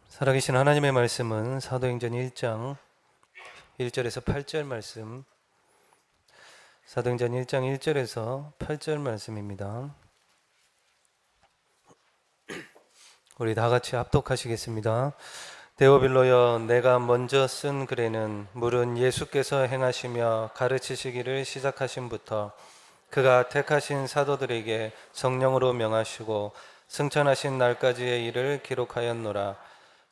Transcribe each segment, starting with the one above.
살아계신 하나님의 말씀은 사도행전 1장 1절에서 8절 말씀, 사도행전 1장 1절에서 8절 말씀입니다. 우리 다 같이 합독하시겠습니다. 데오빌로여, 내가 먼저 쓴 글에는 물은 예수께서 행하시며 가르치시기를 시작하심부터 그가 택하신 사도들에게 성령으로 명하시고 승천하신 날까지의 일을 기록하였노라.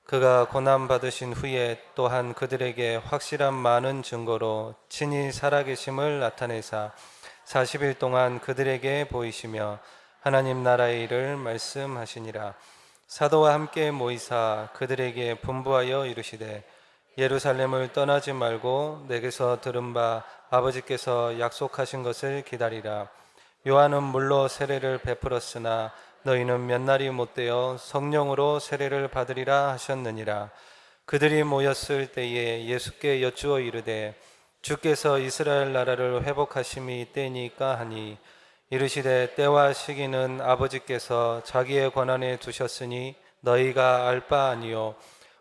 그가 고난받으신 후에 또한 그들에게 확실한 많은 증거로 친히 살아계심을 나타내사 40일 동안 그들에게 보이시며 하나님 나라의 일을 말씀하시니라. 사도와 함께 모이사 그들에게 분부하여 이르시되 예루살렘을 떠나지 말고 내게서 들은 바 아버지께서 약속하신 것을 기다리라. 요한은 물로 세례를 베풀었으나 너희는 몇 날이 못되어 성령으로 세례를 받으리라 하셨느니라. 그들이 모였을 때에 예수께 여쭈어 이르되 주께서 이스라엘 나라를 회복하심이 때니까 하니 이르시되 때와 시기는 아버지께서 자기의 권한에 두셨으니 너희가 알 바 아니요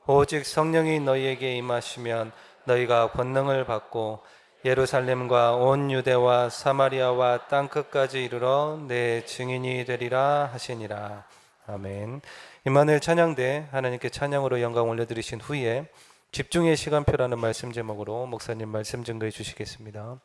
오직 성령이 너희에게 임하시면 너희가 권능을 받고 예루살렘과 온 유대와 사마리아와 땅끝까지 이르러 내 증인이 되리라 하시니라. 아멘. 임마누엘 찬양대 하나님께 찬양으로 영광 올려드리신 후에 집중의 시간표라는 말씀 제목으로 목사님 말씀 증거해 주시겠습니다.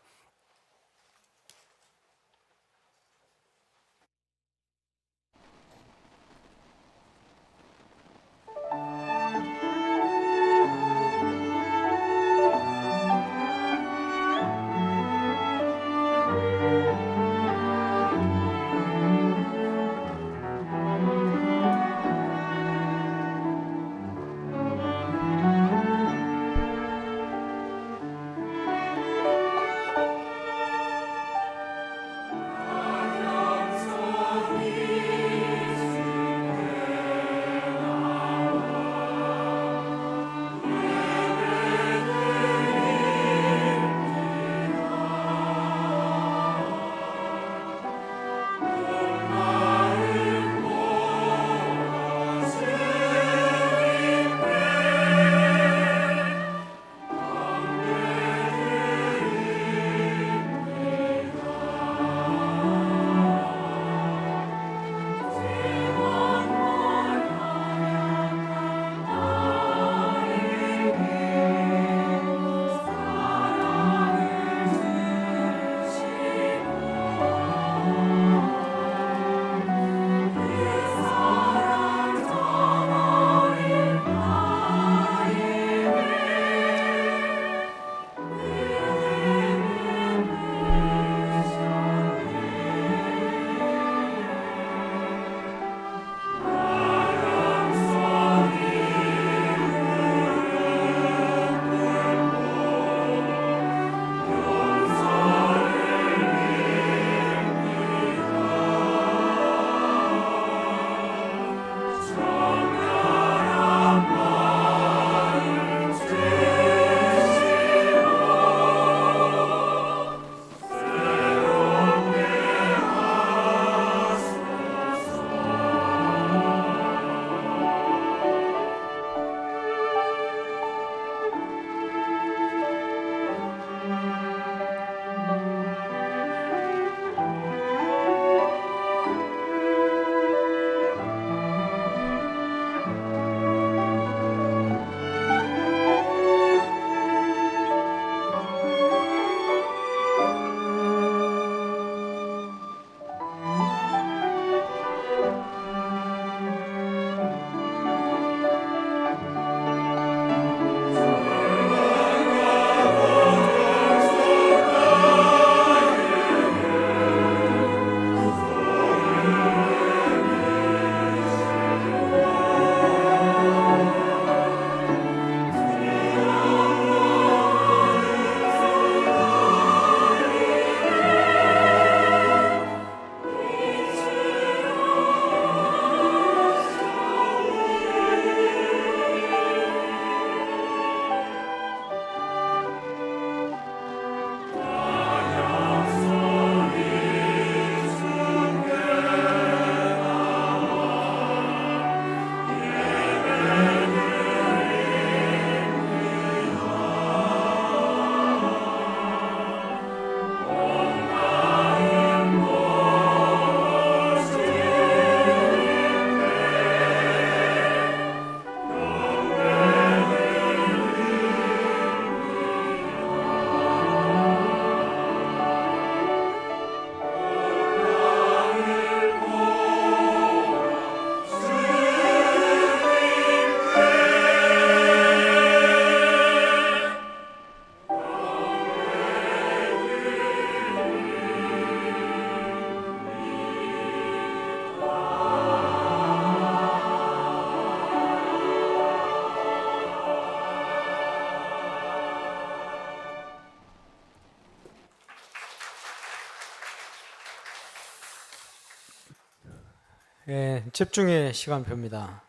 집중의 시간표입니다.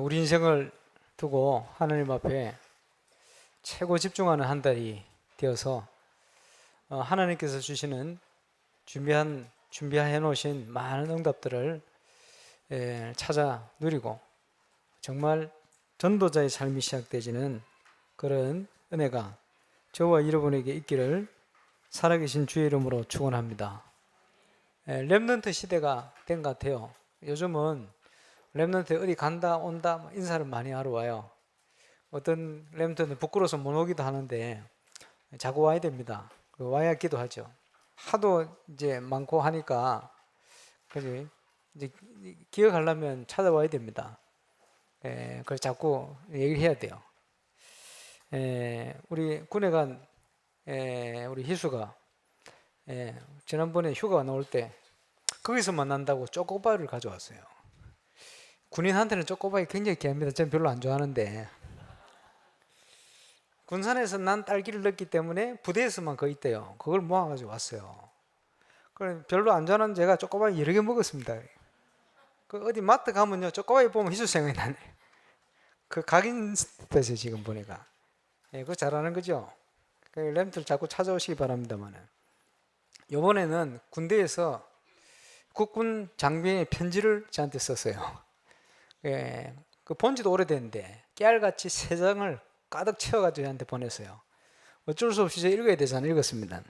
우리 인생을 두고 하나님 앞에 최고 집중하는 한 달이 되어서 하나님께서 주시는 준비해 놓으신 많은 응답들을 찾아 누리고 정말 전도자의 삶이 시작되지는 그런 은혜가 저와 여러분에게 있기를 살아계신 주의 이름으로 축원합니다. 렘넌트 시대가 된 것 같아요. 요즘은 렘넌트 어디 간다 온다 인사를 많이 하러 와요. 어떤 렘넌트는 부끄러워서 못 오기도 하는데 자꾸 와야 됩니다. 와야 기도하죠. 하도 이제 많고 하니까 그지 이제 기억하려면 찾아와야 됩니다. 그래서 자꾸 얘기를 해야 돼요. 우리 군에 간 우리 희수가 지난번에 휴가 나올 때 거기서 만난다고 초코바를 가져왔어요. 군인한테는 초코바이 굉장히 귀합니다. 저는 별로 안 좋아하는데 군산에서 난 딸기를 넣기 때문에 부대에서만 거의 있대요. 그걸 모아가지고 왔어요. 그럼 별로 안 좋아하는 제가 초코바이 여러 개 먹었습니다. 그 어디 마트 가면요 초코바이 보면 희수 생각이 나네. 그 각인 스타에서 지금 보니까 그거 잘하는 거죠. 그 램들 자꾸 찾아오시기 바랍니다만은. 이번에는 군대에서 국군 장병의 편지를 저한테 썼어요. 그 본지도 오래됐는데 깨알같이 3장을 가득 채워가지고 저한테 보냈어요. 어쩔 수 없이 저 읽어야 되잖아요. 읽었습니다.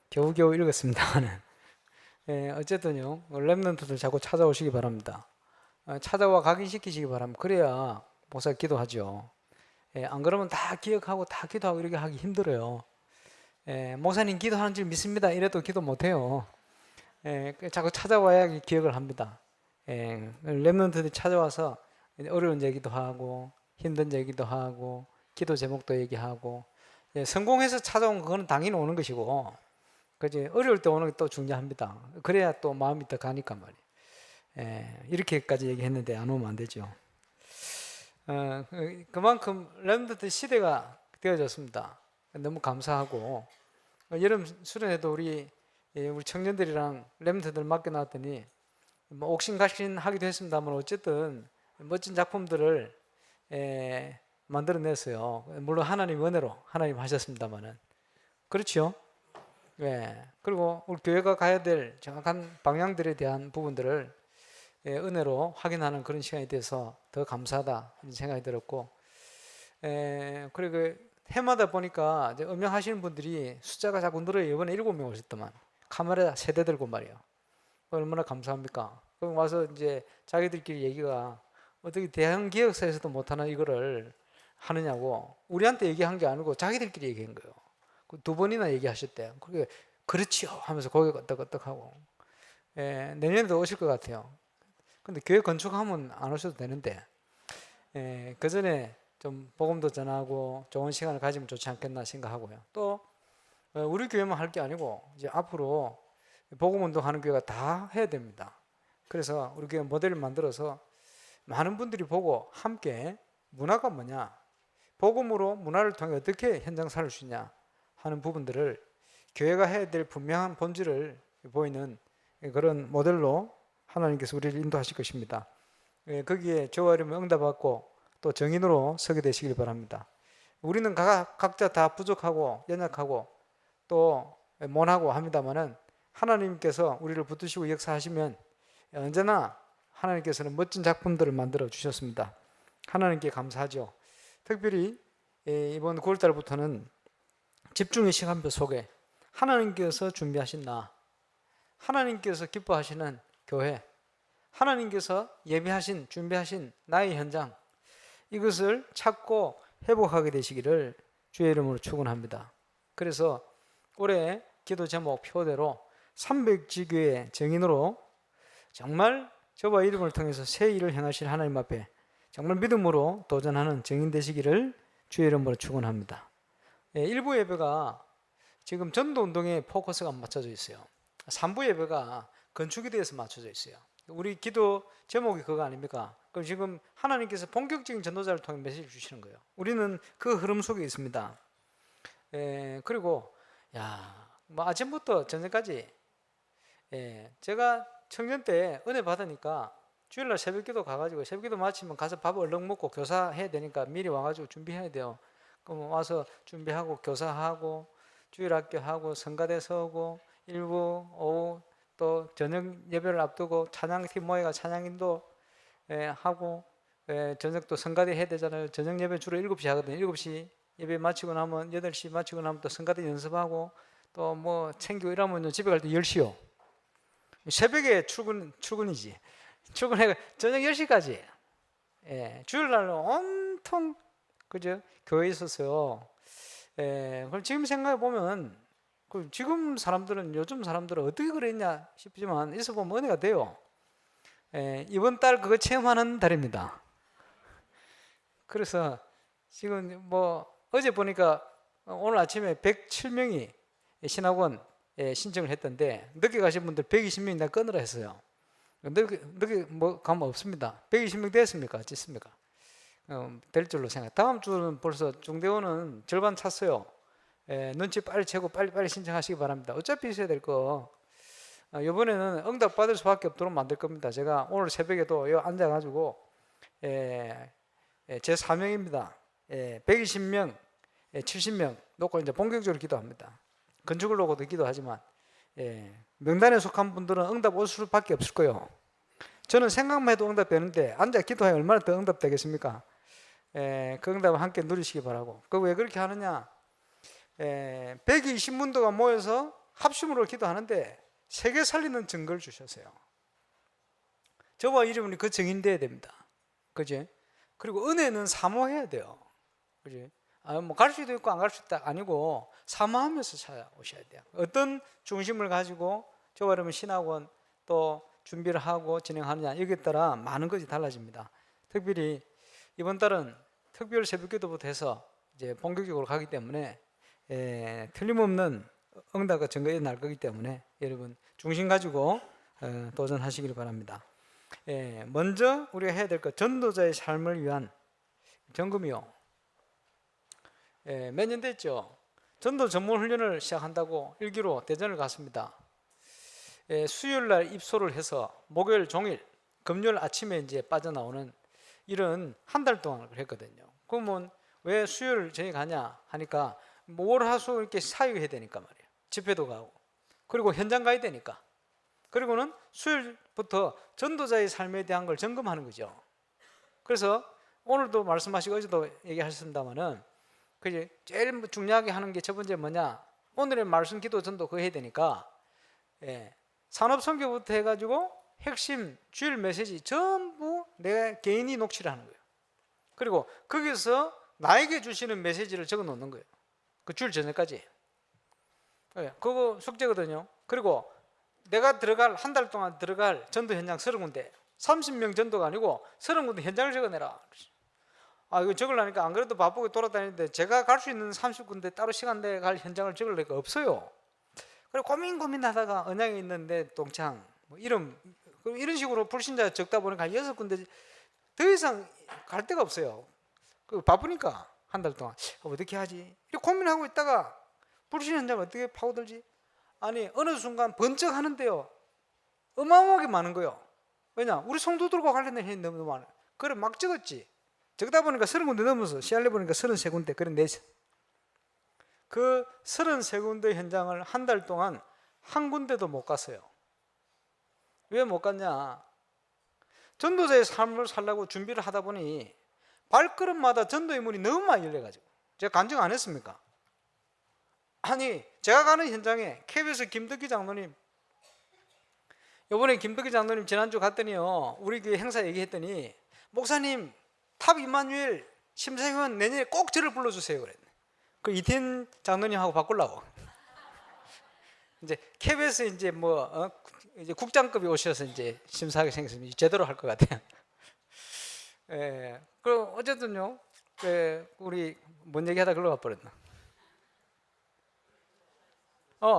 겨우겨우 읽었습니다만은. 어쨌든요 렘넌트들 자꾸 찾아오시기 바랍니다. 찾아와 각인시키시기 바랍니다. 그래야 목사 기도하죠. 안 그러면 다 기억하고 다 기도하고 이렇게 하기 힘들어요. 목사님 기도하는 줄 믿습니다 이래도 기도 못해요. 자꾸 찾아와야 기억을 합니다. 렘넌트들이 찾아와서 어려운 얘기도 하고 힘든 얘기도 하고 기도 제목도 얘기하고 성공해서 찾아온 그거는 당연히 오는 것이고 그지 어려울 때 오는 게 또 중요합니다. 그래야 또 마음이 더 가니까 말이에요. 이렇게까지 얘기했는데 안 오면 안 되죠. 그만큼 렘넌트 시대가 되어졌습니다. 너무 감사하고 여름 수련회도 우리 청년들이랑 렘넌트들 맡겨놨더니 뭐 옥신각신 하기도 했습니다만 어쨌든 멋진 작품들을 만들어냈어요. 물론 하나님 은혜로 하나님 하셨습니다만은 그렇죠. 그리고 우리 교회가 가야 될 정확한 방향들에 대한 부분들을 은혜로 확인하는 그런 시간이 돼서 더 감사하다 이런 생각이 들었고 그리고 해마다 보니까 이제 음향하시는 분들이 숫자가 자꾸 늘어요. 이번에 7명 오셨더만 카메라 세대 들고 말이에요. 얼마나 감사합니까? 그럼 와서 이제 자기들끼리 얘기가 어떻게 대형 기획사에서도 못하는 이거를 하느냐고 우리한테 얘기한 게 아니고 자기들끼리 얘기한 거예요. 2번이나 얘기하셨대요. 그게 그렇지요 하면서 고개 끄덕끄덕하고 내년에도 오실 것 같아요. 근데 교회 건축하면 안 오셔도 되는데 그 전에 좀 복음도 전하고 좋은 시간을 가지면 좋지 않겠나 생각하고요. 또 우리 교회만 할 게 아니고 이제 앞으로 복음 운동하는 교회가 다 해야 됩니다. 그래서 우리 교회 모델을 만들어서 많은 분들이 보고 함께 문화가 뭐냐, 복음으로 문화를 통해 어떻게 현장 살릴 수 있냐 하는 부분들을 교회가 해야 될 분명한 본질을 보이는 그런 모델로 하나님께서 우리를 인도하실 것입니다. 거기에 저와 여러분 응답받고 또 정인으로 서게 되시길 바랍니다. 우리는 각자 다 부족하고 연약하고 또 못하고 합니다만은 하나님께서 우리를 붙드시고 역사하시면 언제나 하나님께서는 멋진 작품들을 만들어 주셨습니다. 하나님께 감사하죠. 특별히 이번 9월달부터는 집중의 시간표 속에 하나님께서 준비하신 나, 하나님께서 기뻐하시는 교회, 하나님께서 예비하신 준비하신 나의 현장 이것을 찾고 회복하게 되시기를 주의 이름으로 축원합니다. 그래서 올해 기도 제목 표대로 300지교의 정인으로 정말 저와 이름을 통해서 새 일을 행하실 하나님 앞에 정말 믿음으로 도전하는 정인 되시기를 주의 이름으로 축원합니다. 일부 예배가 지금 전도운동에 포커스가 맞춰져 있어요. 3부 예배가 건축에 대해서 맞춰져 있어요. 우리 기도 제목이 그거 아닙니까? 그럼 지금 하나님께서 본격적인 전도자를 통해 메시지를 주시는 거예요. 우리는 그 흐름 속에 있습니다. 그리고 뭐 아침부터 저녁까지 제가 청년 때 은혜 받으니까 주일날 새벽기도 가가지고 새벽기도 마치면 가서 밥 얼른 먹고 교사해야 되니까 미리 와가지고 준비해야 돼요. 그럼 와서 준비하고 교사하고 주일학교 하고 성가대 서고 일부 오후 또 저녁 예배를 앞두고 찬양팀 모여가 찬양인도 하고 저녁 또 성가대 해야 되잖아요. 저녁 예배 주로 7시 하거든요. 7시 예배 마치고 나면 8시 마치고 나면 또 성가대 연습하고 또 뭐 챙기고 이러면 집에 갈 때 10시요. 새벽에 출근이지. 출근해 저녁 10시까지. 주일날은 온통 그죠? 교회에 있었어요. 그럼 지금 생각해 보면 지금 사람들은 요즘 사람들은 어떻게 그랬냐 싶지만 있어 보면 은혜가 돼요. 이번 달 그거 체험하는 달입니다. 그래서 지금 뭐 어제 보니까 오늘 아침에 107명이 신학원 신청을 했던데 늦게 가신 분들 120명이 다 끊으라 했어요. 늦게 뭐 가면 없습니다. 120명 됐습니까? 어쨌습니까? 될 줄로 생각. 다음 주는 벌써 중대원은 절반 찼어요. 눈치 빨리 채고 빨리 신청하시기 바랍니다. 어차피 있어야 될 거. 이번에는 응답 받을 수밖에 없도록 만들 겁니다. 제가 오늘 새벽에도 여기 앉아가지고 제 사명입니다. 120명, 70명 놓고 이제 본격적으로 기도합니다. 건축을 놓고도 기도하지만 명단에 속한 분들은 응답 올 수밖에 없을 거예요. 저는 생각만 해도 응답되는데 앉아 기도해 얼마나 더 응답되겠습니까? 그 응답을 함께 누리시기 바라고. 그 왜 그렇게 하느냐? 120문도가 모여서 합심으로 기도하는데 세계 살리는 증거를 주셨어요. 저와 이름은 그 증인돼야 됩니다. 그지? 그리고 은혜는 사모해야 돼요. 그지? 뭐 갈 수도 있고 안 갈 수도 있다 아니고 사모하면서 찾아오셔야 돼요. 어떤 중심을 가지고 저와 여러분 신학원 또 준비를 하고 진행하느냐 여기에 따라 많은 것이 달라집니다. 특별히 이번 달은 특별 새벽기도부터 해서 이제 본격적으로 가기 때문에 틀림없는 응답과 증거의 날 거기 때문에 여러분 중심 가지고 도전하시길 바랍니다. 먼저 우리가 해야 될 것 전도자의 삶을 위한 점검이요. 몇 년 됐죠? 전도 전문 훈련을 시작한다고 일기로 대전을 갔습니다. 수요일 날 입소를 해서 목요일 종일 금요일 아침에 이제 빠져나오는 이런 한 달 동안 했거든요. 그러면 왜 수요일 저녁에 가냐 하니까 월, 화, 수 이렇게 사역해야 되니까 말이에요. 집회도 가고 그리고 현장 가야 되니까. 그리고는 수요일부터 전도자의 삶에 대한 걸 점검하는 거죠. 그래서 오늘도 말씀하시고 어제도 얘기하셨습니다마는 그지 제일 중요하게 하는 게 첫 번째 뭐냐? 오늘의 말씀, 기도, 전도 그거 해야 되니까 산업 선교부터 해가지고 핵심 주일 메시지 전부 내 개인이 녹취를 하는 거예요. 그리고 거기서 나에게 주시는 메시지를 적어 놓는 거예요. 그 주일 저녁까지. 그거 숙제거든요. 그리고 내가 들어갈 한 달 동안 들어갈 전도 현장 30군데 30명 전도가 아니고 30군데 현장을 적어내라. 이거 적으려니까 안 그래도 바쁘게 돌아다니는데 제가 갈 수 있는 30군데 따로 시간 내에 갈 현장을 적을 리가 없어요. 그리고 고민하다가 언양에 있는데 동창 뭐 이런 식으로 불신자 적다 보니까 6군데 더 이상 갈 데가 없어요. 바쁘니까 한 달 동안 어떻게 하지? 이렇게 고민하고 있다가 불신 현장 어떻게 파고들지? 아니 어느 순간 번쩍 하는데요. 어마어마하게 많은 거예요. 왜냐? 우리 성도들과 관련된 현이 너무 많아요. 그래 막 적었지. 적다 보니까 30군데 넘어서 시알려 보니까 33군데 그래 내서 그 33군데 현장을 한 달 동안 한 군데도 못 갔어요. 왜 못 갔냐? 전도자의 삶을 살려고 준비를 하다 보니 발걸음마다 전도의 문이 너무 많이 열려가지고 제가 간증 안 했습니까? 아니 제가 가는 현장에 KBS 김덕기 장로님 이번에 김덕기 장로님 지난주 갔더니요 우리 교회 행사 얘기했더니 목사님 탑 이마누엘 심사위원 내년에 꼭 저를 불러주세요 그랬네. 그 이태인 장로님하고 바꾸려고. 이제 KBS 이제 이제 국장급이 오셔서 이제 심사하게 생겼으면 제대로 할 것 같아요. 그럼 어쨌든요. 우리 뭔 얘기하다 글로 가버렸나?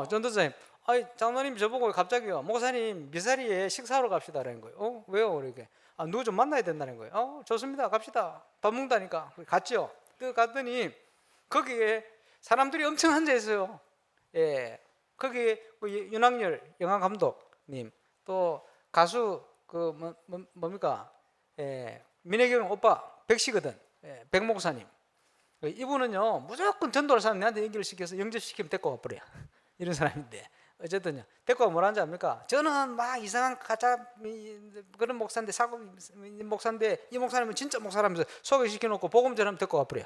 전도사님. 장로님 저보고 갑자기요. 목사님 미사리에 식사하러 갑시다라는 거예요. 왜요? 이렇게. 누구 좀 만나야 된다는 거예요. 좋습니다. 갑시다. 밥 먹다니까. 갔죠. 그 갔더니 거기에 사람들이 엄청 앉아 있어요. 거기에 윤학열 영화 감독님 또 가수 뭡니까? 민혜경 오빠 백씨거든. 백 목사님. 이분은요 무조건 전도할 사람 내한테 얘기를 시켜서 영접시키면 데리고 와버려. 이런 사람인데 어쨌든요 데리고 와 뭐라는지 압니까? 저는 막 이상한 가짜 그런 목사인데 사고 목사인데 이 목사님은 진짜 목사라면서 소개시켜놓고 복음 전하면 데리고 와버려.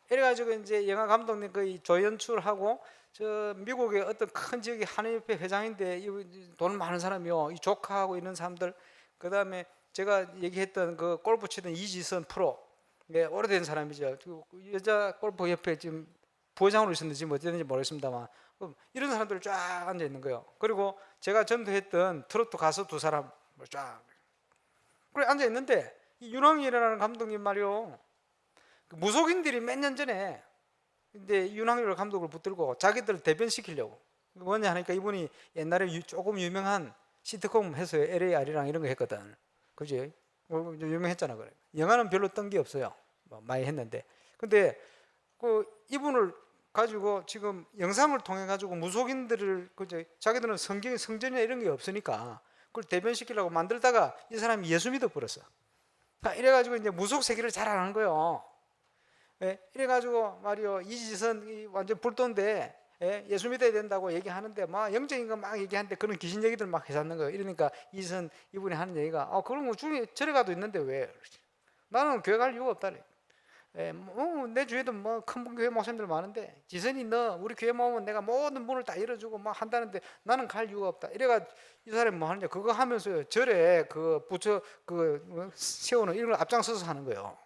이래가지고 이제 영화 감독님 그 조연출하고 저 미국의 어떤 큰 지역의 한인협회 회장인데 돈 많은 사람이요. 이 조카하고 있는 사람들, 그 다음에 제가 얘기했던 그 골프 치던 이지선 프로, 오래된 사람이죠. 그 여자 골프 협회 지금 부회장으로 있었는지 지금 어땠는지 모르겠습니다만 이런 사람들 쫙 앉아 있는 거예요. 그리고 제가 전도했던 트로트 가수 두 사람 쫙 그래 앉아 있는데 이 윤왕이라는 감독님 말이요. 무속인들이 몇 년 전에 근데 윤왕열 감독을 붙들고 자기들 대변시키려고 뭐냐 하니까 이분이 옛날에 조금 유명한 시트콤 해서 LAR이랑 이런 거 했거든. 그지? 유명했잖아. 그래. 영화는 별로 뜬 게 없어요. 뭐 많이 했는데. 근데 그 이분을 가지고 지금 영상을 통해 가지고 무속인들을 그제 자기들은 성경에 성전이나 이런 게 없으니까 그걸 대변시키려고 만들다가 이 사람이 예수 믿어 버렸어. 이래 가지고 이제 무속 세계를 잘 안 하는 거예요. 이래가지고 말이요 이지선 완전 불도인데 예수 믿어야 된다고 얘기하는데 막 영적인 거 막 얘기하는데 그런 귀신 얘기들 막 해잡는 거예요. 이러니까 이지선 이분이 하는 얘기가 그런 거 중에 절에 가도 있는데 왜? 나는 교회 갈 이유가 없다래. 내 주위에도 뭐 큰 교회 목사님들 많은데 지선이 너 우리 교회 모으면 내가 모든 문을 다 열어주고 막 한다는데 나는 갈 이유가 없다. 이래가 이 사람이 뭐 하느냐 그거 하면서 절에 그 부처 그 세우는 이런 걸 앞장서서 하는 거예요.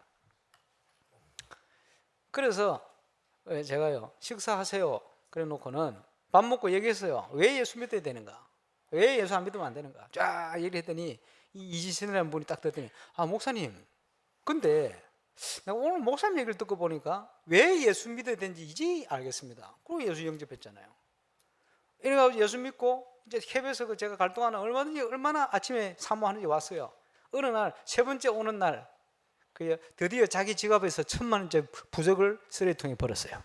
그래서 제가요 식사하세요 그래 놓고는 밥 먹고 얘기했어요. 왜 예수 믿어야 되는가, 왜 예수 안 믿으면 안 되는가 쫙 얘기했더니 이 이지선이라는 분이 딱 듣더니 목사님 근데 내가 오늘 목사님 얘기를 듣고 보니까 왜 예수 믿어야 되는지 이제 알겠습니다. 그리고 예수 영접했잖아요. 이래가지고 예수 믿고 이제 KBS에서 제가 갈 동안은 얼마나 아침에 사모하는지 왔어요. 어느 날 세 번째 오는 날 드디어 자기 지갑에서 1,000만 원짜리 부적을 쓰레기통에 버렸어요.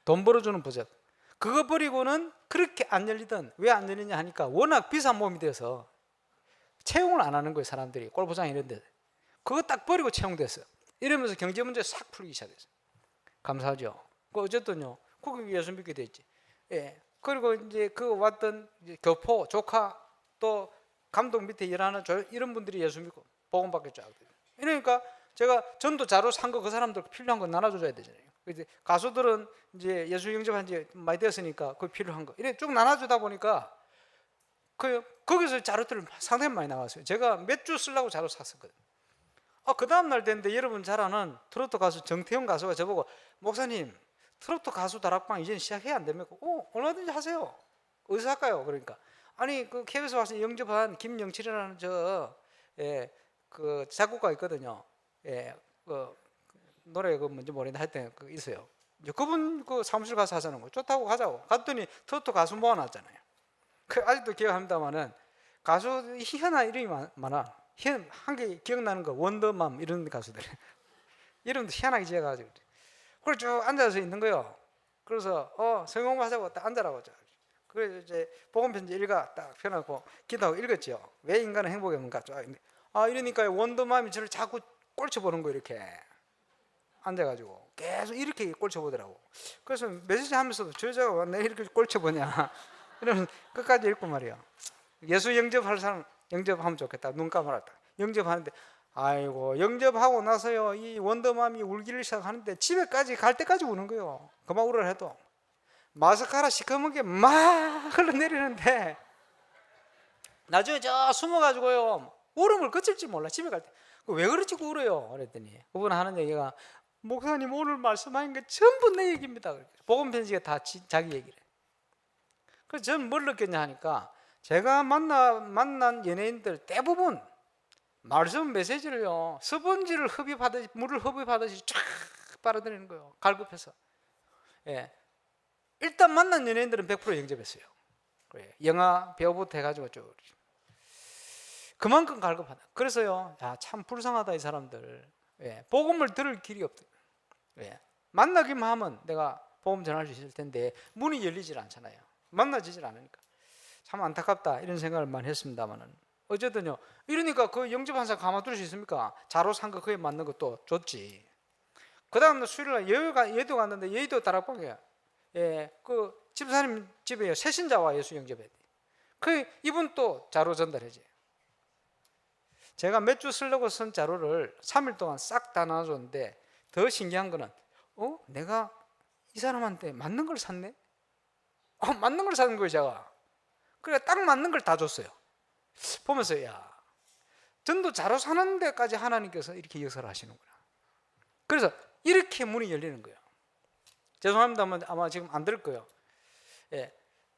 돈 벌어주는 부적. 그거 버리고는 그렇게 안 열리던, 왜 안 열리냐 하니까 워낙 비싼 몸이 돼서 채용을 안 하는 거예요. 사람들이 골프장 이런 데 그거 딱 버리고 채용됐어요. 이러면서 경제 문제 싹 풀리기 시작했어요. 감사하죠. 어쨌든요 그거 예수 믿게 됐지. 그리고 이제 그 왔던 이제 교포 조카 또 감독 밑에 일하는 이런 분들이 예수 믿고 복음 받게 쫙 돼요. 그러니까 제가 전도 자료 산 거 그 사람들 필요한 거 나눠줘야 되잖아요. 이제 가수들은 이제 예수 영접한 지 많이 되었으니까 그 필요한 거 이렇게 쭉 나눠주다 보니까 거기서 자료들을 상당히 많이 나왔어요. 제가 몇 주 쓰려고 자료 샀었거든요. 그 다음 날 됐는데 여러분 잘 아는 트로트 가수 정태영 가수가 저보고 목사님 트로트 가수 다락방 이제 시작해야 안 됩니까? 얼마든지 하세요. 어디서 할까요? 그러니까 아니 그 KBS 와서 영접한 김영칠이라는 그 작곡가 있거든요. 그 노래 그 뭔지 모르겠는데 하여튼 그 있어요. 그분 그 사무실 가서 하자는 거 좋다고 가자고 갔더니 트로트 가수 모아놨잖아요. 그 아직도 기억합니다만은 가수 희한한 이름이 많아. 한 개 기억나는 거 원더맘 이런 가수들 이름도 희한하게 지어가지고 그걸 쭉 앉아서 있는 거예요. 그래서 성공 하자고 딱 앉아라고. 그래서 이제 복음 편지 읽어 딱 펴놓고 기도하고 읽었죠. 왜 인간은 행복이 없는가 쫙. 이러니까 원더맘이 저를 자꾸 꼴쳐보는 거 이렇게 앉아가지고 계속 이렇게 꼴쳐보더라고. 그래서 메시지 하면서도 저 여자가 내 이렇게 꼴쳐보냐 이러면 끝까지 읽고 말이야. 예수 영접할 사람 영접하면 좋겠다. 눈 감아놨다. 영접하는데 아이고 영접하고 나서요 이 원더맘이 울기를 시작하는데 집에까지 갈 때까지 우는 거예요. 그만 울으라 해도 마스카라 시커멓게 막 흘러내리는데 나중에 저 숨어가지고요 울음을 그칠지 몰라. 집에 갈 때 왜 그렇지 울어요? 그랬더니 그분 하는 얘기가 목사님 오늘 말씀하신 게 전부 내 얘기입니다. 복음 편지가 다 자기 얘기래. 그래서 저는 뭘 느꼈냐 하니까 제가 만난 연예인들 대부분 말씀 메시지를요 스펀지를 흡입하듯이 물을 흡입하듯이 쫙 빨아들이는 거예요. 갈급해서. 일단 만난 연예인들은 100% 영접했어요. 영화 배우부터 해가지고 쭉 그만큼 갈급하다. 그래서요 참 불쌍하다 이 사람들. 복음을 들을 길이 없다. 만나기만 하면 내가 복음 전할 수 있을 텐데 문이 열리질 않잖아요. 만나지질 않으니까. 참 안타깝다 이런 생각을 많이 했습니다만은 어쨌든요. 이러니까 그 영접 한 사람 가만둘 수 있습니까? 자로 산 거 그에 맞는 것도 줬지. 그 다음날 수요일날 여의도 갔는데 여의도 다락방에 그 집사님 집에 새신자와 예수 영접해. 그 이분 또 자료 전달해지. 제가 몇 주 쓰려고 쓴 자료를 3일 동안 싹 다 나눠줬는데 더 신기한 거는 내가 이 사람한테 맞는 걸 샀네? 맞는 걸 사는 거예요 제가. 그래 딱 맞는 걸 다 줬어요. 보면서 야 전도 자료 사는 데까지 하나님께서 이렇게 역사를 하시는구나. 그래서 이렇게 문이 열리는 거예요. 죄송합니다만 아마 지금 안 들을 거예요.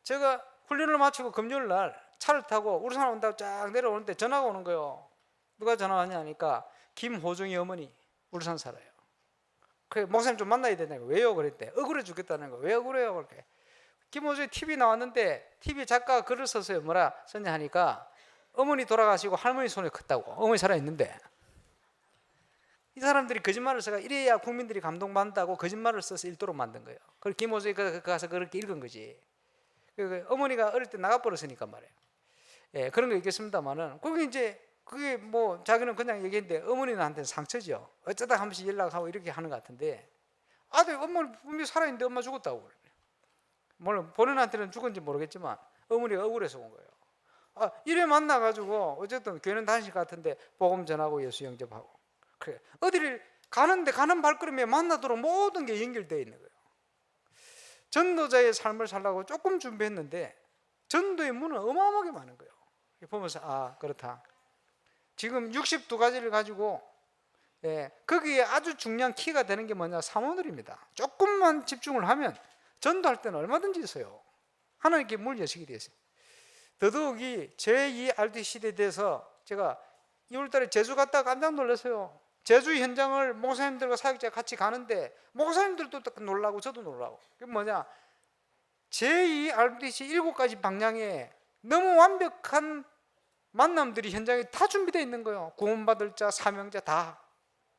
제가 훈련을 마치고 금요일 날 차를 타고 울산 온다고 쫙 내려오는데 전화가 오는 거예요. 누가 전화 왔냐 하니까 김호중이 어머니 울산 살아요. 그래 목사님 좀 만나야 된다고. 왜요? 그랬대. 억울해 죽겠다는 거. 왜 억울해요? 그렇게. 김호중이 TV 나왔는데 TV 작가가 글을 썼어요. 뭐라 썼냐 하니까 어머니 돌아가시고 할머니 손에 컸다고. 어머니 살아있는데 이 사람들이 거짓말을 써가 이래야 국민들이 감동받는다고 거짓말을 써서 읽도록 만든 거예요. 그걸 김호중이 가서 그렇게 읽은 거지. 어머니가 어릴 때 나가버렸으니까 말이에요. 그런 거 있겠습니다만은 그게 뭐 자기는 그냥 얘기했는데 어머니는 한테는 상처죠. 어쩌다 한 번씩 연락하고 이렇게 하는 것 같은데 아들 엄마 분명히 살아있는데 엄마 죽었다고 그래. 물론 본인한테는 죽은지 모르겠지만 어머니가 억울해서 온 거예요. 이래 만나가지고 어쨌든 교회는 다니실 것 같은데 복음 전하고 예수 영접하고 그래 어디를 가는데 가는 발걸음에 만나도록 모든 게 연결되어 있는 거예요. 전도자의 삶을 살라고 조금 준비했는데 전도의 문은 어마어마하게 많은 거예요. 보면서 그렇다. 지금 62가지를 가지고 거기에 아주 중요한 키가 되는 게 뭐냐 사모들입니다. 조금만 집중을 하면 전도할 때는 얼마든지 있어요. 하나님께 문 여시게 되어 있어요. 더더욱이 제2 RT 시대에 대해서 제가 2월달에 제주 갔다가 깜짝 놀랐어요. 제주 현장을 목사님들과 사역자가 같이 가는데 목사님들도 놀라고 저도 놀라고. 그게 뭐냐 제2 RTC 7가지 방향에 너무 완벽한 만남들이 현장에 다 준비되어 있는 거예요. 구원받을 자, 사명자 다.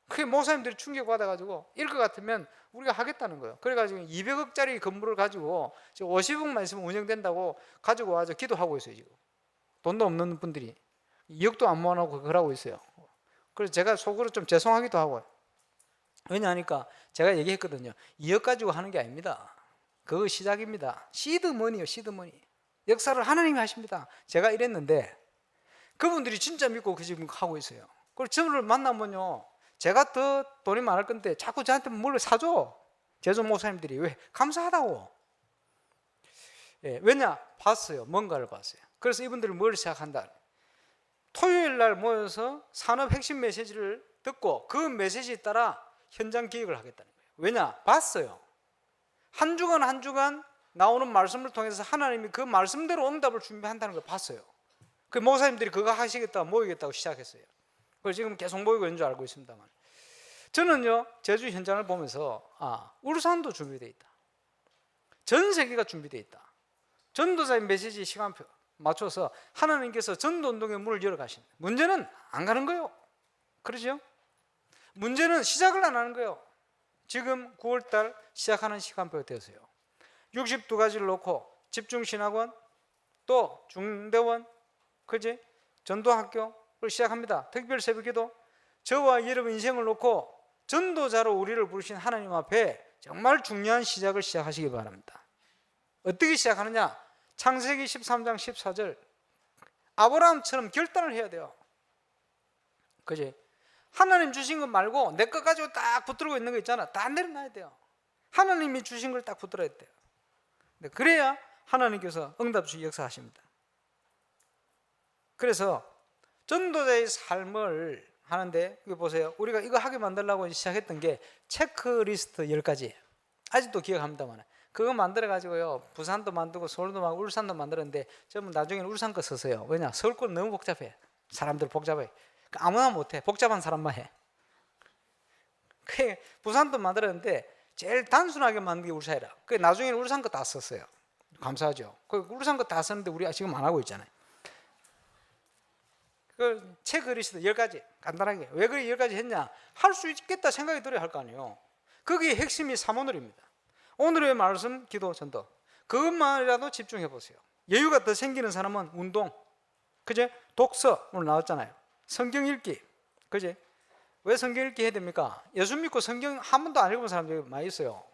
그게 목사님들이 충격받아가지고 이럴 것 같으면 우리가 하겠다는 거예요. 그래가지고 200억짜리 건물을 가지고 50억만 있으면 운영된다고 가지고 와서 기도하고 있어요. 지금 돈도 없는 분들이 2억도 안 모아놓고 그걸 하고 있어요. 그래서 제가 속으로 좀 죄송하기도 하고. 왜냐하니까 제가 얘기했거든요. 2억 가지고 하는 게 아닙니다. 그거 시작입니다. 시드머니요, 시드머니. 역사를 하나님이 하십니다. 제가 이랬는데 그분들이 진짜 믿고 그 지금 하고 있어요. 그리고 저를 만나면요, 제가 더 돈이 많을 건데 자꾸 저한테 뭘 사줘. 제주 목사님들이. 왜? 감사하다고. 왜냐? 봤어요. 뭔가를 봤어요. 그래서 이분들이 뭘 시작한다. 토요일 날 모여서 산업 핵심 메시지를 듣고 그 메시지에 따라 현장 기획을 하겠다는 거예요. 왜냐? 봤어요. 한 주간 한 주간 나오는 말씀을 통해서 하나님이 그 말씀대로 응답을 준비한다는 걸 봤어요. 그 목사님들이 그거 하시겠다고 모이겠다고 시작했어요. 그걸 지금 계속 모이고 있는 줄 알고 있습니다만 저는요 제주 현장을 보면서 울산도 준비되어 있다. 전 세계가 준비되어 있다. 전도자의 메시지 시간표 맞춰서 하나님께서 전도운동의 문을 열어가신. 문제는 안 가는 거예요. 그러죠? 문제는 시작을 안 하는 거예요. 지금 9월달 시작하는 시간표가 되었어요. 62가지를 놓고 집중신학원 또 중대원 그지? 전도학교를 시작합니다. 특별 새벽기도 저와 여러분 인생을 놓고 전도자로 우리를 부르신 하나님 앞에 정말 중요한 시작을 시작하시기 바랍니다. 어떻게 시작하느냐? 창세기 13장 14절 아브라함처럼 결단을 해야 돼요. 그지? 하나님 주신 것 말고 내 것 가지고 딱 붙들고 있는 거 있잖아. 다 내려놔야 돼요. 하나님이 주신 걸 딱 붙들어야 돼요. 그래야 하나님께서 응답 주시 역사하십니다. 그래서 전도자의 삶을 하는데 여기 보세요. 우리가 이거 하게 만들려고 시작했던 게 체크리스트 10가지. 아직도 기억합니다만 그거 만들어가지고요 부산도 만들고 서울도 만들고 울산도 만들었는데 저는 나중에는 울산 거 썼어요. 왜냐? 서울 건 너무 복잡해. 사람들 복잡해. 아무나 못해. 복잡한 사람만 해. 부산도 만들었는데 제일 단순하게 만든 게 울산이라. 나중에는 울산 거 다 썼어요. 감사하죠. 울산 거 다 썼는데 우리가 지금 안 하고 있잖아요. 그 체크리스트 10가지 간단하게. 왜 그래 10가지 했냐? 할 수 있겠다 생각이 들어야 할 거 아니에요. 거기에 핵심이 사모늘입니다. 오늘의 말씀, 기도, 전도. 그것만이라도 집중해 보세요. 여유가 더 생기는 사람은 운동, 그제? 독서 오늘 나왔잖아요. 성경 읽기, 그제? 왜 성경 읽기 해야 됩니까? 예수 믿고 성경 한 번도 안 읽어본 사람들이 많이 있어요.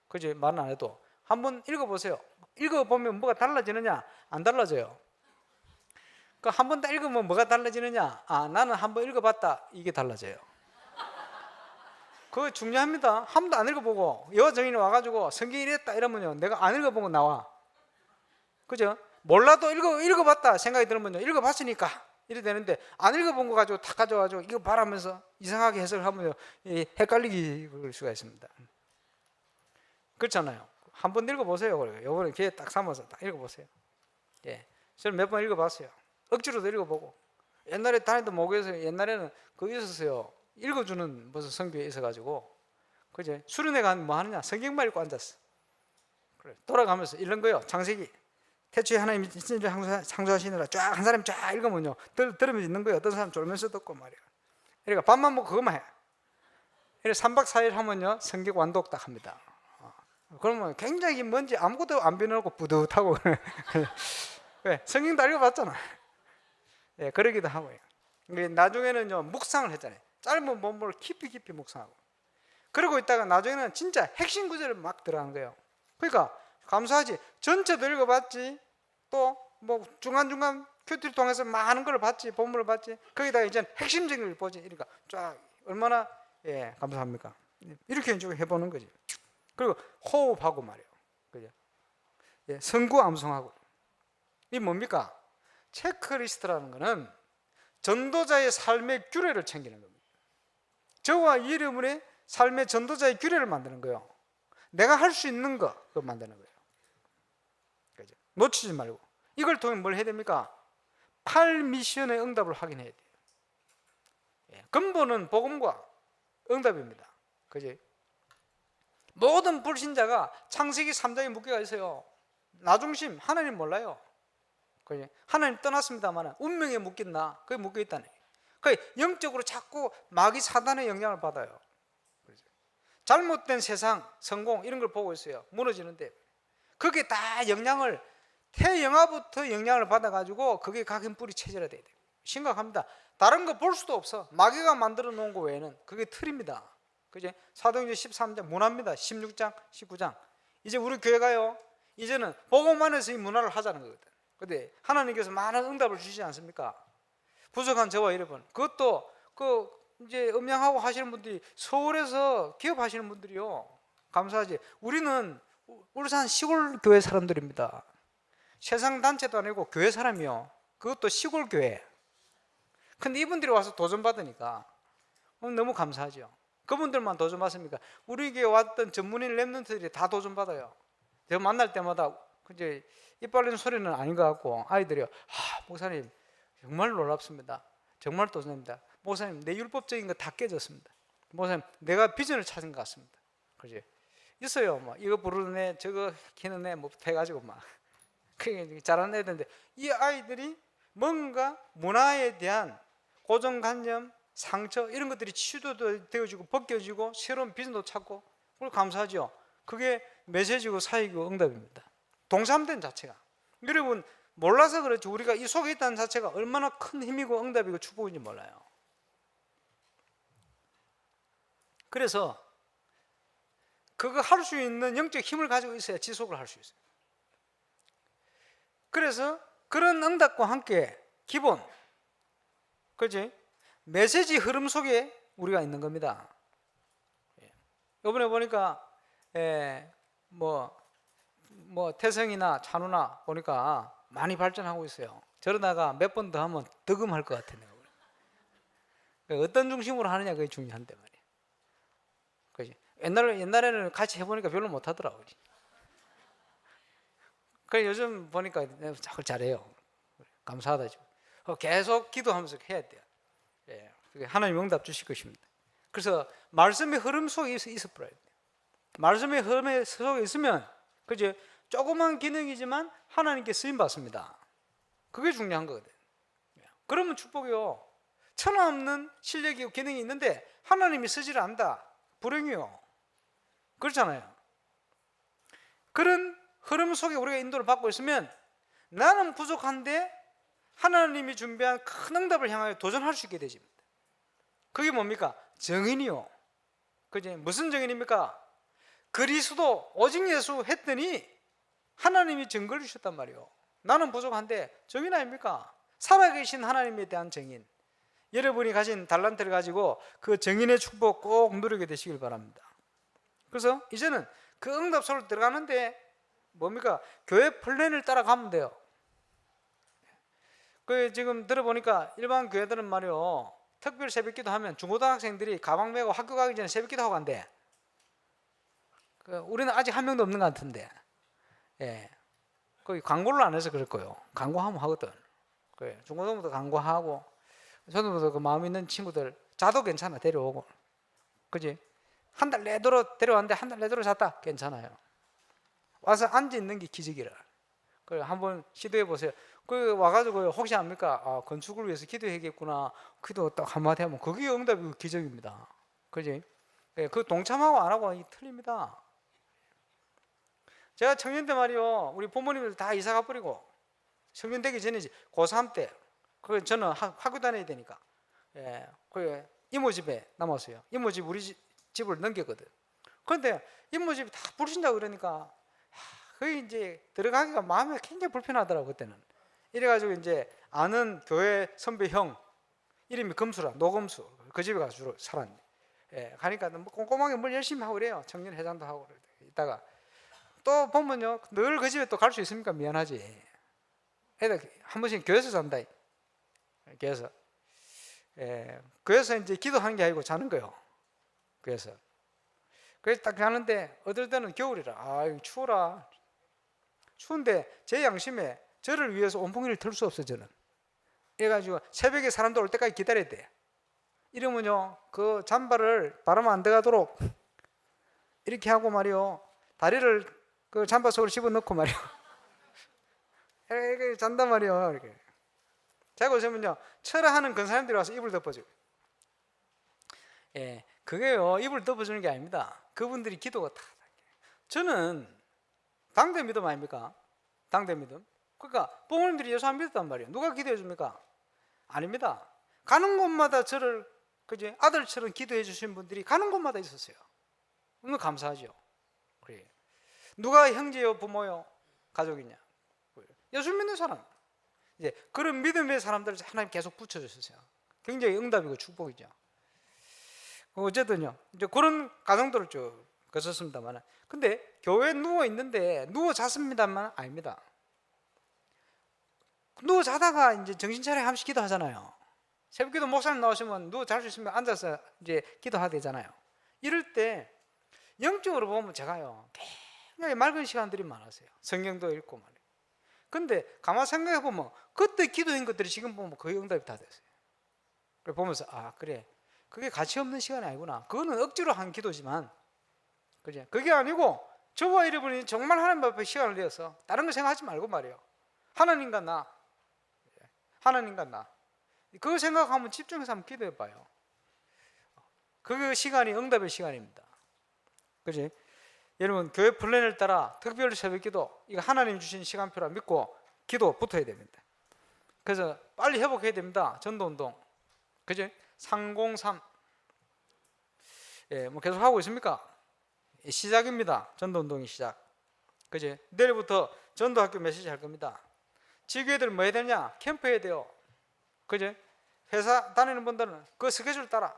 그제? 말은 안 해도 한번 읽어보세요. 읽어보면 뭐가 달라지느냐? 안 달라져요. 그 한 번 다 읽으면 뭐가 달라지느냐? 아, 나는 한 번 읽어봤다. 이게 달라져요. 그거 중요합니다. 한 번도 안 읽어보고 여호 정인이 와가지고 성경 이랬다 이러면요, 내가 안 읽어본 거 나와. 그죠? 몰라도 읽어봤다 생각이 들면요, 읽어봤으니까 이래 되는데, 안 읽어본 거 가지고 탁 가져가지고 이거 바라면서 이상하게 해석을 하면요, 헷갈리기 그럴 수가 있습니다. 그렇잖아요. 한 번 읽어보세요. 요번에 기회 딱 삼아서 딱 읽어보세요. 예, 저는 몇 번 읽어봤어요. 억지로도 읽어보고. 옛날에 다니던 목에서 옛날에는 그거 있었어요. 읽어주는 무슨 성경에 있어가지고, 그제? 수련회 가면 뭐 하느냐? 성경만 읽고 앉았어. 그래, 돌아가면서 읽는 거요. 창세기. 태초에 하나님이 신을 창조하시느라 쫙 한 사람이 쫙 읽으면요, 들으면서 있는 거예요. 어떤 사람 졸면서 듣고 말이야. 그러니까 밥만 먹고 그것만 해. 이렇게 3박 4일 하면요, 성경 완독 딱 합니다. 그러면 굉장히 뭔지 아무것도 안 변하고 뿌듯하고 왜? 성경 다 읽어봤잖아. 예, 그러기도 하고요. 나중에는요, 묵상을 했잖아요. 짧은 본문을 깊이 묵상하고. 그러고 있다가 나중에는 진짜 핵심 구절을 막 들어가는 거예요. 그러니까 감사하지. 전체도 읽어봤지. 또 뭐 중간중간 큐티를 통해서 많은 걸 봤지. 본문을 봤지. 거기다가 이제 핵심적인 걸 보지. 그러니까 쫙 얼마나 감사합니까? 이렇게 이제 해보는 거지. 그리고 호흡하고 말이에요. 그죠? 예, 성구 암송하고. 이 뭡니까? 체크리스트라는 거는 전도자의 삶의 규례를 챙기는 겁니다. 저와 여러분의 삶의 전도자의 규례를 만드는 거예요. 내가 할 수 있는 거, 그거 만드는 거예요. 그죠? 놓치지 말고. 이걸 통해 뭘 해야 됩니까? 8미션의 응답을 확인해야 돼요. 예, 근본은 복음과 응답입니다. 그지? 모든 불신자가 창세기 3장에 묶여가 있어요. 나 중심, 하나님 몰라요. 그지? 하나님 떠났습니다만 운명에 묶였나? 그게 묶여있다네. 그 영적으로 자꾸 마귀 사단의 영향을 받아요. 그죠? 잘못된 세상, 성공 이런 걸 보고 있어요. 무너지는데 그게 다 영향을, 태영아부터 영향을 받아가지고 그게 각인 뿌리 체질화돼야 돼요. 심각합니다. 다른 거 볼 수도 없어. 마귀가 만들어 놓은 거 외에는 그게 틀입니다. 그죠? 사도행전 13장 문화입니다. 16장, 19장. 이제 우리 교회가요, 이제는 복음 안에서 이 문화를 하자는 거거든. 근데 하나님께서 많은 응답을 주시지 않습니까? 부족한 저와 여러분, 그것도 그 이제 음양하고 하시는 분들이 서울에서 기업하시는 분들이요, 감사하지. 우리는 울산 시골 교회 사람들입니다. 세상 단체도 아니고 교회 사람이요. 그것도 시골 교회. 근데 이분들이 와서 도전 받으니까 너무 감사하죠. 그분들만 도전 받습니까? 우리 교회 왔던 전문인 랩런트들이 다 도전 받아요. 제가 만날 때마다 이제 입 벌리는 소리는 아닌 것 같고, 아이들이요, 목사님 정말 놀랍습니다. 정말 도전합니다. 목사님 내 율법적인 거 다 깨졌습니다. 목사님 내가 비전을 찾은 것 같습니다. 그지? 있어요. 뭐 이거 부르는 애, 저거 키는 애, 뭐 해가지고 막 그게 잘하는 애들인데, 이 아이들이 뭔가 문화에 대한 고정관념, 상처 이런 것들이 치유도 되어지고 벗겨지고 새로운 비전도 찾고, 그걸 감사하죠. 그게 메시지고 사역이고 응답입니다. 동참된 자체가. 여러분 몰라서 그렇지, 우리가 이 속에 있다는 자체가 얼마나 큰 힘이고 응답이고 축복인지 몰라요. 그래서 그거 할 수 있는 영적 힘을 가지고 있어야 지속을 할 수 있어요. 그래서 그런 응답과 함께 기본, 그렇지? 메시지 흐름 속에 우리가 있는 겁니다. 이번에 보니까 뭐 태성이나 찬우나 보니까 많이 발전하고 있어요. 저러다가 몇 번 더 하면 득음할 것 같아요. 어떤 중심으로 하느냐 그게 중요한데 말이에요. 그렇지? 옛날에는 같이 해보니까 별로 못하더라고요. 그래 요즘 보니까 자꾸 잘해요. 감사하다. 계속 기도하면서 해야 돼요. 예, 하나님 응답 주실 것입니다. 그래서 말씀의 흐름 속에 있어버려야 돼요. 말씀의 흐름 속에 있으면, 그죠? 조그만 기능이지만 하나님께 쓰임 받습니다. 그게 중요한 거거든. 그러면 축복이요. 천하없는 실력이고 기능이 있는데 하나님이 쓰지를 않는다. 불행이요. 그렇잖아요. 그런 흐름 속에 우리가 인도를 받고 있으면 나는 부족한데 하나님이 준비한 큰 응답을 향하여 도전할 수 있게 되집니다. 그게 뭡니까? 정인이요. 그지? 무슨 정인입니까? 그리스도 오직 예수 했더니 하나님이 증거를 주셨단 말이에요. 나는 부족한데 정인 아닙니까? 살아계신 하나님에 대한 정인. 여러분이 가진 달란트를 가지고 그 정인의 축복 꼭 누리게 되시길 바랍니다. 그래서 이제는 그 응답소로 들어가는데 뭡니까? 교회 플랜을 따라가면 돼요. 그 지금 들어보니까 일반 교회들은 말이요, 특별 새벽기도 하면 중고등학생들이 가방 메고 학교 가기 전에 새벽기도 하고 간대. 우리는 아직 한 명도 없는 것 같은데, 예, 거기 광고를 안 해서 그럴 거예요. 광고하면 하거든. 그래, 중고등부터 광고하고, 저도 그 마음 있는 친구들 자도 괜찮아, 데려오고, 그지? 한 달 내도록 데려왔는데 한 달 내도록 잤다, 괜찮아요. 와서 앉아 있는 게 기적이라. 그래, 한번 시도해 보세요. 그 와가지고 혹시 압니까? 아, 건축을 위해서 기도해야겠구나. 기도 딱 한마디 하면 그게 응답이 기적입니다. 그지? 예, 그 동참하고 안 하고 틀립니다. 제가 청년 때 말이요, 우리 부모님들 다 이사 가버리고 청년 되기 전이지, 고3 때, 그 저는 학교 다녀야 되니까, 예, 그 이모 집에 남았어요. 이모 집 우리 집을 넘겼거든. 그런데 이모 집이 다 불신다고 그러니까 거기 이제 들어가기가 마음이 굉장히 불편하더라고 그때는. 이래가지고 이제 아는 교회 선배 형 이름이 금수라, 노금수, 그 집에 가서 주로 살았네. 예, 가니까 뭐 꼼꼼하게 뭘 열심히 하고 그래요. 청년 회장도 하고 그래. 이따가 또 보면요, 늘 그 집에 또 갈 수 있습니까? 미안하지. 애들 한 번씩 교회에서 잔다. 교회에서. 예, 교회에서 이제 기도하는 게 아니고 자는 거예요. 교회에서. 그래서 딱 가는데 어떨 때는 겨울이라, 아 추워라. 추운데 제 양심에 저를 위해서 온풍기를 틀 수 없어 저는. 그래가지고 새벽에 사람들 올 때까지 기다려야 돼. 이러면요, 그 잠바를 바람 안 들어가도록 이렇게 하고 말이요, 다리를 그 잠바 속으로 집어넣고 말이요, 이렇게 잔단 말이요. 이렇게 자고 있으면요, 철화하는 근사님들이 와서 이불 덮어줘요. 예, 그게요, 이불 덮어주는 게 아닙니다. 그분들이 기도가 다. 저는 당대 믿음 아닙니까? 당대 믿음. 그러니까 부모님들이 예수 안 믿었단 말이에요. 누가 기도해 줍니까? 아닙니다. 가는 곳마다 저를 그지 아들처럼 기도해 주신 분들이 가는 곳마다 있었어요. 너무 감사하죠. 그래. 누가 형제요, 부모요, 가족이냐? 예수 믿는 사람. 이제 그런 믿음의 사람들을 하나님 계속 붙여주셨어요. 굉장히 응답이고 축복이죠. 어쨌든요, 이제 그런 가정들을 쭉 거쳤습니다만, 근데 교회에 누워 있는데 누워 잤습니다만 아닙니다. 누워 자다가 이제 정신 차려 한 번씩 기도하잖아요. 새벽기도 목사님 나오시면 누워 잘 수 있으면 앉아서 이제 기도해야 되잖아요. 이럴 때 영적으로 보면 제가요, 굉장히 맑은 시간들이 많았어요. 성경도 읽고 말이에요. 근데 가만 생각해 보면 그때 기도한 것들이 지금 보면 거의 응답이 다 됐어요. 그래 보면서 아 그래, 그게 가치 없는 시간이 아니구나. 그거는 억지로 한 기도지만, 그죠? 그게 아니고 저와 여러분이 정말 하나님 앞에 시간을 내어서 다른 거 생각하지 말고 말이에요. 하나님과 나, 하나님과 나, 그거 생각하면 집중해서 한번 기도해 봐요. 그 시간이 응답의 시간입니다. 그지? 여러분 교회 플랜을 따라 특별 새벽 기도, 이거 하나님 주신 시간표라 믿고 기도 붙어야 됩니다. 그래서 빨리 회복해야 됩니다. 전도운동. 그죠? 303. 예, 뭐 계속 하고 있습니까? 시작입니다. 전도운동이 시작. 그죠? 내일부터 전도학교 메시지 할 겁니다. 지교회들 뭐 해야 되냐? 캠프 해야 돼요. 그죠? 회사 다니는 분들은 그 스케줄 따라,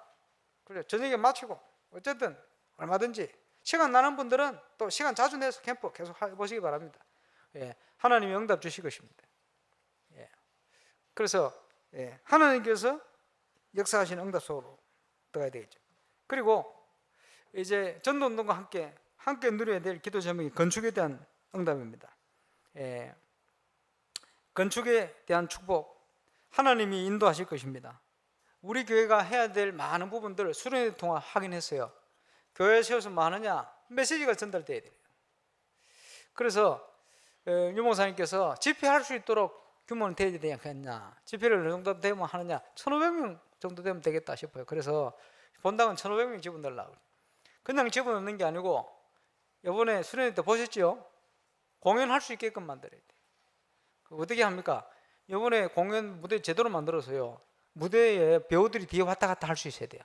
그죠? 저녁에 마치고 어쨌든 얼마든지 시간 나는 분들은 또 시간 자주 내서 캠프 계속 해보시기 바랍니다. 예, 하나님이 응답 주실 것입니다. 예, 그래서 예, 하나님께서 역사하시는 응답 속으로 들어가야 되겠죠. 그리고 이제 전도운동과 함께 누려야 될 기도 제목이 건축에 대한 응답입니다. 예, 건축에 대한 축복, 하나님이 인도하실 것입니다. 우리 교회가 해야 될 많은 부분들을 수련회 통화 확인했어요. 교회에 세워서 뭐 하느냐? 메시지가 전달돼야 돼요. 그래서 유 목사님께서 집회할 수 있도록 규모는 돼야 되겠냐? 집회를 어느 정도 되면 하느냐? 1,500명 정도 되면 되겠다 싶어요. 그래서 본당은 1,500명 집어넣으려고. 그냥 집어넣는 게 아니고 이번에 수련회 때 보셨죠? 공연할 수 있게끔 만들어야 돼요. 어떻게 합니까? 이번에 공연 무대 제대로 만들어서요. 무대에 배우들이 뒤에 왔다 갔다 할 수 있어야 돼요.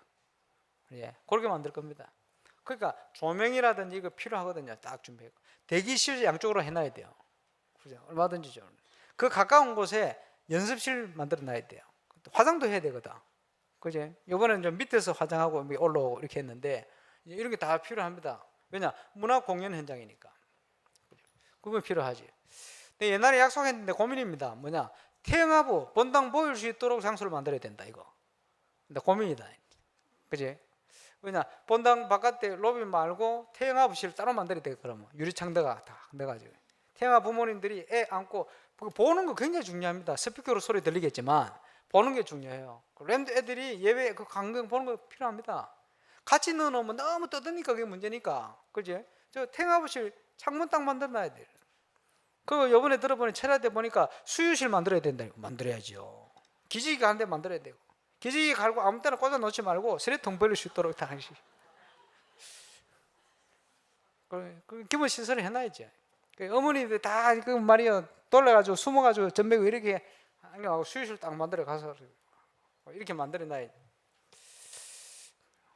예, 그렇게 만들 겁니다. 그러니까 조명이라든지 이거 필요하거든요. 딱 준비하고 대기실 양쪽으로 해놔야 돼요. 그죠? 얼마든지 좀. 그 가까운 곳에 연습실 만들어 놔야 돼요. 화장도 해야 되거든. 그지? 이번에는 좀 밑에서 화장하고 올라오고 이렇게 했는데 이런 게 다 필요합니다. 왜냐? 문화 공연 현장이니까. 그건 필요하지. 근데 옛날에 약속했는데 고민입니다. 뭐냐? 태영하부 본당 보일 수 있도록 장소를 만들어야 된다 이거. 근데 고민이다. 그지? 왜냐? 본당 바깥에 로비 말고 태영하부실 따로 만들어야 돼. 그러면 유리창대가 다 내가지고 태영아 부모님들이 애 안고 보는 거 굉장히 중요합니다. 스피커로 소리 들리겠지만 보는 게 중요해요. 램드 애들이 예배 그 강경 보는 거 필요합니다. 같이 넣어놓으면 너무 떠드니까 그게 문제니까. 그지? 저 태영아부실 창문 딱 만들어놔야 돼. 그 요번에 들어보니 철야대 보니까 수유실 만들어야 된다. 만들어야죠. 기지개 한 대 만들어야 되고 기지개 갈고 아무 때나 꽂아 놓지 말고 쓰레통 버릴 수 있도록 다 하시. 그 기본 시설을 해놔야지. 어머니들 다 그 말이요 돌려가지고 숨어가지고 전매고 이렇게 하고 수유실 딱 만들어 가서 이렇게 만들어 놔야.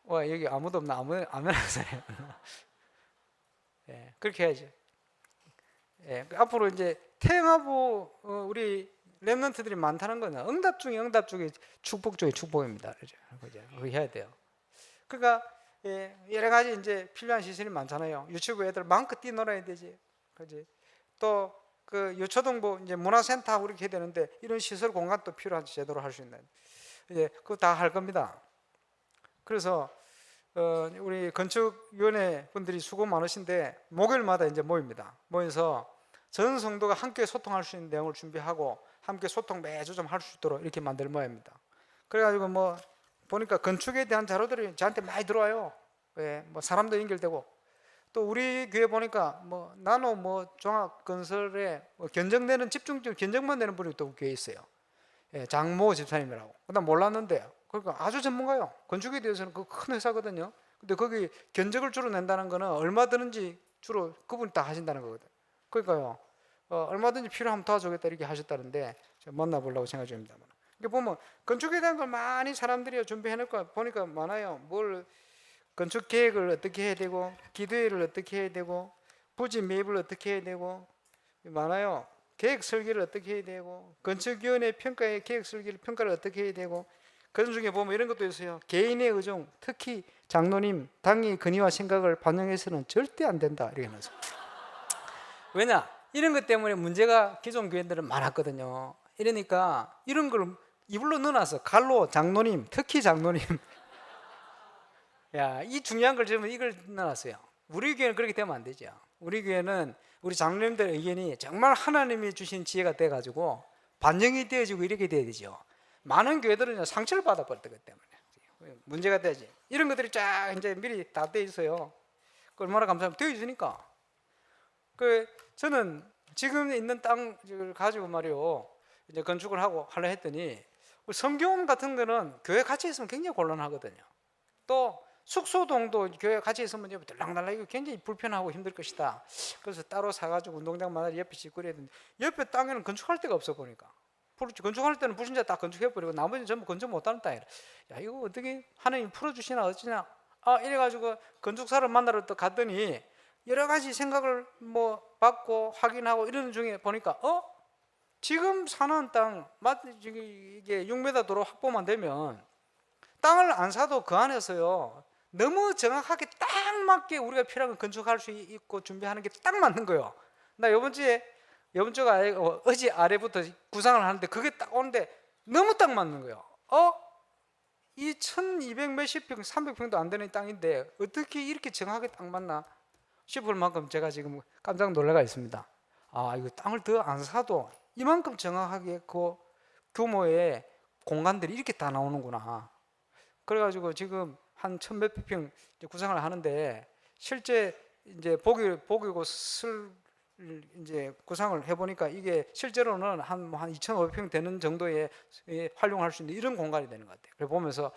와 여기 아무도 없나 아무나 하세요. 예, 그렇게 해야지. 예, 앞으로 이제 태영하부 우리 랩런트들이 많다는 거는 응답 중에 축복 중에 축복입니다. 그죠? 그거 해야 돼요. 그러니까 예, 여러 가지 이제 필요한 시설이 많잖아요. 유치부 애들 마음껏 뛰놀아야 되지, 그지? 또 그 유초등부 이제 문화센터 하고 이렇게 해야 되는데 이런 시설 공간도 필요한 제대로 할 수 있는 이제 그거 다 할 겁니다. 그래서 우리 건축위원회 분들이 수고 많으신데 목요일마다 이제 모입니다. 모여서 전 성도가 함께 소통할 수 있는 내용을 준비하고 함께 소통 매주 좀 할 수 있도록 이렇게 만들 모양입니다. 그래가지고 뭐 보니까 건축에 대한 자료들이 저한테 많이 들어와요. 예, 뭐 사람도 연결되고 또 우리 교회 보니까 뭐 나노 뭐 종합 건설에 뭐 견적내는 집중적 견적만 내는 분이 또 교회에 있어요. 예, 장모 집사님이라고. 그다음 몰랐는데 그러니까 아주 전문가요. 건축에 대해서는 그 큰 회사거든요. 근데 거기 견적을 주로 낸다는 거는 얼마 드는지 주로 그분이 다 하신다는 거거든. 그러니까요. 얼마든지 필요하면 도와주겠다 이렇게 하셨다는데 제가 만나보려고 생각 중입니다. 이게 보면 건축에 대한 걸 많이 사람들이 준비해 놓을 거 보니까 많아요. 뭘 건축 계획을 어떻게 해야 되고 기도회를 어떻게 해야 되고 부지 매입을 어떻게 해야 되고 많아요. 계획 설계를 어떻게 해야 되고 건축위원회 평가의 계획 설계를 평가를 어떻게 해야 되고 그런 중에 보면 이런 것도 있어요. 개인의 의중, 특히 장로님 당의 근의와 생각을 반영해서는 절대 안 된다 이렇게 해서. 왜냐? 이런 것 때문에 문제가 기존 교회들은 많았거든요. 이러니까 이런 걸 이불로 넣어놔서 갈로 장로님, 특히 장로님. 야, 이 중요한 걸 지금 이걸 넣어놨어요. 우리 교회는 그렇게 되면 안 되죠. 우리 교회는 우리 장로님들 의견이 정말 하나님이 주신 지혜가 돼가지고 반영이 되어지고 이렇게 돼야 되죠. 많은 교회들은 상처를 받아버렸기 때문에 문제가 되지. 이런 것들이 쫙 이제 미리 다 돼 있어요. 얼마나 감사합니다. 되어 있으니까. 저는 지금 있는 땅을 가지고 말이요 이제 건축을 하고 하려 했더니 성교원 같은 거는 교회 같이 있으면 굉장히 곤란하거든요. 또 숙소동도 교회 같이 있으면 이제 들락날락 굉장히 불편하고 힘들 것이다. 그래서 따로 사가지고 운동장 마다 옆에 짓고 그래야 되는데 옆에 땅에는 건축할 데가 없어 보니까 건축할 때는 불신자 다 건축해버리고 나머지는 전부 건축 못하는 땅이라. 야 이거 어떻게 하나님 풀어주시나 어찌냐. 이래가지고 건축사를 만나러 또 갔더니 여러 가지 생각을 뭐 받고 확인하고 이러는 중에 보니까 지금 사는 땅 이게 6m 도로 확보만 되면 땅을 안 사도 그 안에서요 너무 정확하게 딱 맞게 우리가 필요한 걸 건축할 수 있고 준비하는 게 딱 맞는 거예요. 나 이번 주가 어제 아래부터 구상을 하는데 그게 딱 오는데 너무 딱 맞는 거예요. 이 1200 몇십 평 300평도 안 되는 땅인데 어떻게 이렇게 정확하게 딱 맞나 싶을 만큼 제가 지금 깜짝 놀라가 있습니다. 이거 땅을 더 안 사도 이만큼 정확하게 그 규모의 공간들이 이렇게 다 나오는구나. 그래가지고 지금 한 1000몇백 평 구상을 하는데 실제 이제 보기고 슬 이제 구상을 해보니까 이게 실제로는 한 2500평 되는 정도의 활용할 수 있는 이런 공간이 되는 것 같아요. 그래 보면서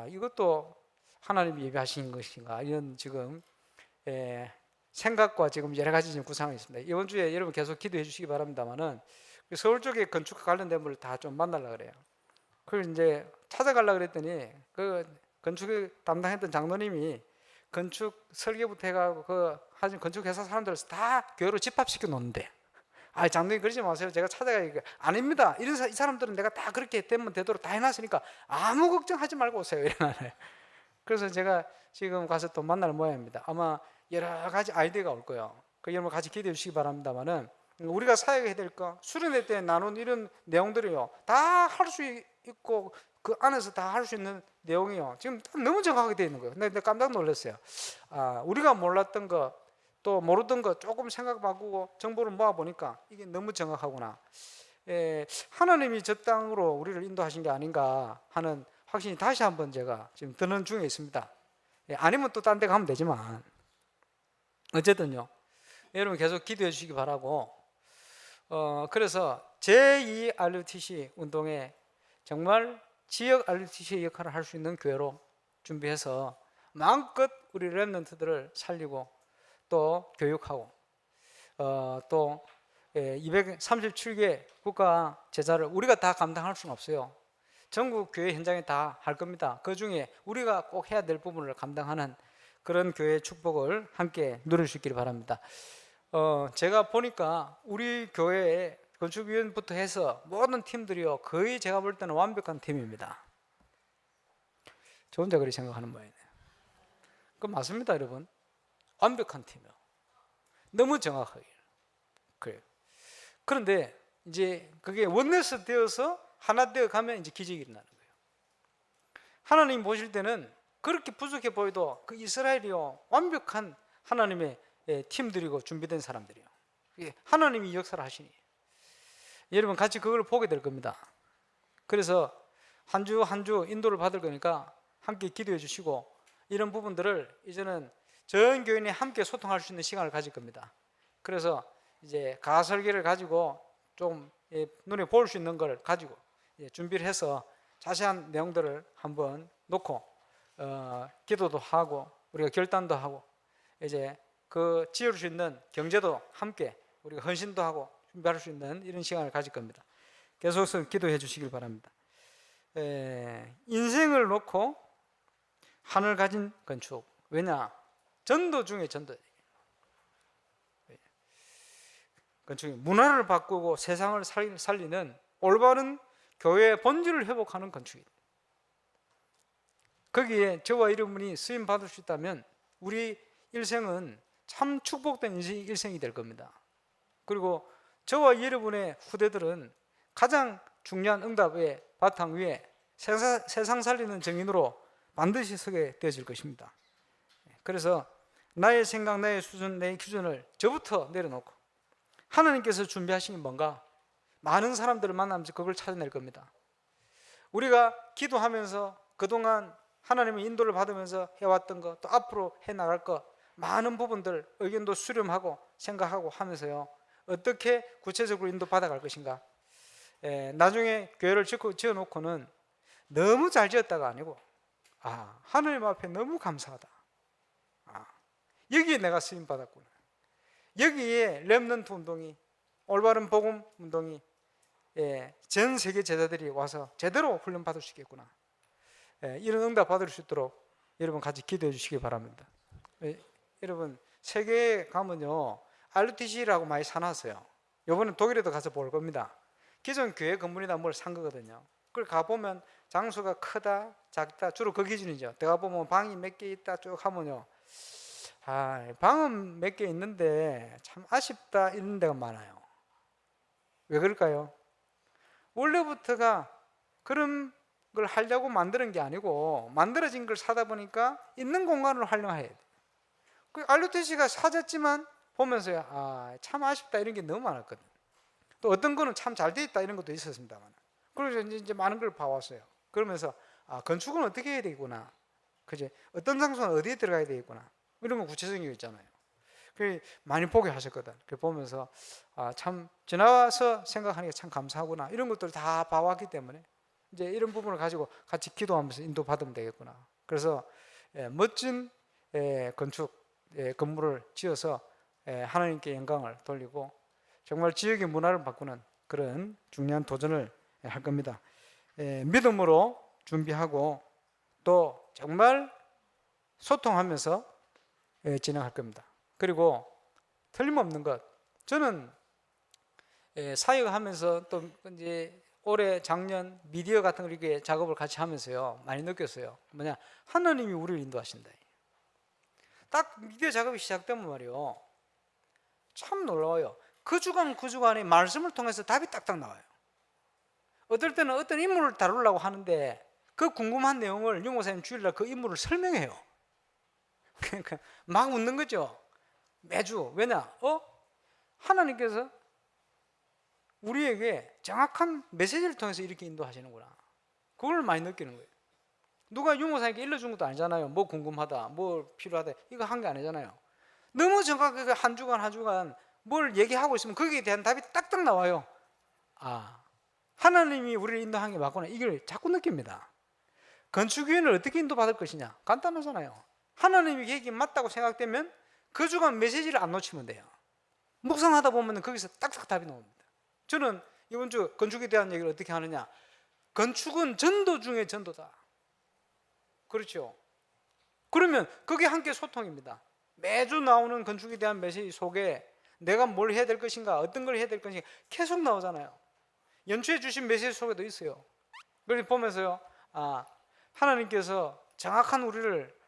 이것도 하나님이 예비하신 것인가 이런 지금 생각과 지금 여러 가지 지금 구상이 있습니다. 이번 주에 여러분 계속 기도해 주시기 바랍니다만은 서울 쪽에 건축 관련된 분을 다 좀 만나려고 그래요. 그걸 이제 찾아가려고 그랬더니 그 건축을 담당했던 장로님이 건축 설계부터 해가지고 그 하신 건축 회사 사람들 다 교회로 집합시켜 놓는데, 아, 장로님 그러지 마세요. 제가 찾아가니까 아닙니다. 이 사람들은 내가 다 그렇게 되면 되도록 다 해놨으니까 아무 걱정하지 말고 오세요. 이러네. 그래서 제가 지금 가서 또 만날 모양입니다. 아마 여러 가지 아이디어가 올 거예요. 그 여러분 같이 기대해 주시기 바랍니다만은, 우리가 사역해야 될 거, 수련회 때 나눈 이런 내용들이요, 다 할 수 있고 그 안에서 다 할 수 있는 내용이요, 지금 너무 정확하게 되어 있는 거예요. 근데 깜짝 놀랐어요. 아, 우리가 몰랐던 거, 또 모르던 거 조금 생각 바꾸고 정보를 모아 보니까 이게 너무 정확하구나. 하나님이 저 땅으로 우리를 인도하신 게 아닌가 하는 확신이 다시 한번 제가 지금 드는 중에 있습니다. 아니면 또 딴 데 가면 되지만 어쨌든요, 여러분 계속 기도해 주시기 바라고, 그래서 제2 RUTC 운동에 정말 지역 RUTC 역할을 할 수 있는 교회로 준비해서 마음껏 우리 렘넌트들을 살리고 또 교육하고, 또 237개 국가 제자를 우리가 다 감당할 수는 없어요. 전국 교회 현장에 다 할 겁니다. 그 중에 우리가 꼭 해야 될 부분을 감당하는 그런 교회의 축복을 함께 누릴 수 있기를 바랍니다. 제가 보니까 우리 교회의 건축위원부터 해서 모든 팀들이요, 거의 제가 볼 때는 완벽한 팀입니다. 저 혼자 그렇게 생각하는 모양이네요. 그건 맞습니다, 여러분. 완벽한 팀이요. 너무 정확하게. 그래요. 그런데 이제 그게 원내스 되어서 하나 되어 가면 이제 기적이 일어나는 거예요. 하나님 보실 때는 그렇게 부족해 보여도 그 이스라엘이요, 완벽한 하나님의 팀들이고 준비된 사람들이요. 하나님이 역사를 하시니 여러분 같이 그걸 보게 될 겁니다. 그래서 한 주 한 주 인도를 받을 거니까 함께 기도해 주시고, 이런 부분들을 이제는 전 교인이 함께 소통할 수 있는 시간을 가질 겁니다. 그래서 이제 가설계를 가지고 좀 눈에 보일 수 있는 걸 가지고 준비를 해서 자세한 내용들을 한번 놓고 기도도 하고 우리가 결단도 하고 이제 그 지을 수 있는 경제도 함께 우리가 헌신도 하고 준비할 수 있는 이런 시간을 가질 겁니다. 계속해서 기도해 주시길 바랍니다. 인생을 놓고 하늘 가진 건축. 왜냐? 전도 중에 전도. 건축이 문화를 바꾸고 세상을 살리는 올바른 교회의 본질을 회복하는 건축이다. 거기에 저와 여러분이 쓰임 받을 수 있다면 우리 일생은 참 축복된 일생이 될 겁니다. 그리고 저와 여러분의 후대들은 가장 중요한 응답의 바탕 위에 세상 살리는 정인으로 반드시 서게 되어질 것입니다. 그래서 나의 생각, 나의 수준, 나의 기준을 저부터 내려놓고 하나님께서 준비하신 게 뭔가, 많은 사람들을 만나면서 그걸 찾아낼 겁니다. 우리가 기도하면서 그동안 하나님의 인도를 받으면서 해왔던 것, 또 앞으로 해나갈 것, 많은 부분들 의견도 수렴하고 생각하고 하면서요, 어떻게 구체적으로 인도 받아갈 것인가. 나중에 교회를 지어놓고는 너무 잘 지었다가 아니고, 하나님 앞에 너무 감사하다. 여기에 내가 쓰임 받았구나. 여기에 렘넌트 운동이, 올바른 복음 운동이, 전 세계 제자들이 와서 제대로 훈련 받을 수 있겠구나. 이런 응답 받을 수 있도록 여러분 같이 기도해 주시기 바랍니다. 여러분 세계에 가면요 RUTC라고 많이 사놨어요. 이번에 독일에도 가서 볼 겁니다. 기존 교회 건물이다 뭘 산 거거든요. 그걸 가보면 장소가 크다 작다 주로 그 기준이죠. 내가 보면 방이 몇 개 있다 쭉 하면요, 방은 몇 개 있는데 참 아쉽다 이런 데가 많아요. 왜 그럴까요? 원래부터가 그런 걸 하려고 만드는 게 아니고 만들어진 걸 사다 보니까 있는 공간으로 활용해야 돼. 그 RUTC가 사졌지만 보면서요, 참 아쉽다 이런 게 너무 많았거든. 또 어떤 거는 참 잘 돼 있다 이런 것도 있었습니다만, 그래서 이제 많은 걸 봐왔어요. 그러면서 건축은 어떻게 해야 되겠구나, 그지? 어떤 장소는 어디에 들어가야 되겠구나, 이런 거 구체적인 게 있잖아요. 그 많이 보게 하셨거든. 그 보면서 참 지나와서 생각하는 게 참 감사하구나, 이런 것들을 다 봐왔기 때문에 이제 이런 부분을 가지고 같이 기도하면서 인도 받으면 되겠구나. 그래서 멋진 건축 건물을 지어서 하나님께 영광을 돌리고 정말 지역의 문화를 바꾸는 그런 중요한 도전을 할 겁니다. 믿음으로 준비하고 또 정말 소통하면서 진행할 겁니다. 그리고 틀림없는 것, 저는 사역하면서 또 이제 올해 작년 미디어 같은 걸 이렇게 작업을 같이 하면서요 많이 느꼈어요. 뭐냐, 하나님이 우리를 인도하신다. 딱 미디어 작업이 시작되면 말이요 참 놀라워요. 그 주간에 말씀을 통해서 답이 딱딱 나와요. 어떨 때는 어떤 인물을 다루려고 하는데 그 궁금한 내용을 유 목사님 주일날 그 인물을 설명해요. 그러니까 막 웃는 거죠. 매주. 왜냐? 하나님께서 우리에게 정확한 메시지를 통해서 이렇게 인도하시는구나. 그걸 많이 느끼는 거예요. 누가 유 목사님께 일러준 것도 아니잖아요. 뭐 궁금하다, 뭐 필요하다, 이거 한 게 아니잖아요. 너무 정확하게 한 주간 뭘 얘기하고 있으면 거기에 대한 답이 딱딱 나와요. 하나님이 우리를 인도한 게 맞구나, 이걸 자꾸 느낍니다. 건축위원을 어떻게 인도받을 것이냐, 간단하잖아요. 하나님이 계획이 맞다고 생각되면 그 주간 메시지를 안 놓치면 돼요. 묵상하다 보면 거기서 딱딱 답이 나옵니다. 저는 이번 주 건축에 대한 얘기를 어떻게 하느냐, 건축은 전도 중에 전도다. 그렇죠. 그러면 그게 함께 소통입니다. 매주 나오는 건축에 대한 메시지 속에 내가 뭘 해야 될 것인가, 어떤 걸 해야 될 것인가 계속 나오잖아요. 연초에 주신 메시지 속에도 있어요. 그걸 보면서요, 하나님께서 정확한 우리를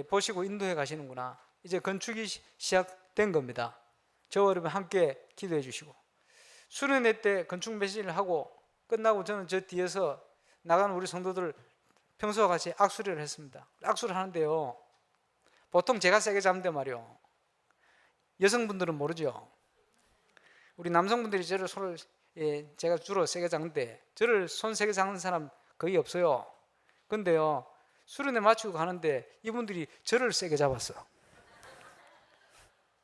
보시고 인도해 가시는구나. 이제 건축이 시작된 겁니다. 저와 여러분 함께 기도해 주시고, 수련회 때 건축 메시지를 하고 끝나고 저는 저 뒤에서 나가는 우리 성도들 평소와 같이 악수를 했습니다. 악수를 하는데요, 보통 제가 세게 잡는데 말이요, 여성분들은 모르죠. 우리 남성분들이 저를 손을 제가 주로 세게 잡는데 저를 손 세게 잡는 사람 거의 없어요. 근데요, 수련회 마치고 가는데 이분들이 저를 세게 잡았어.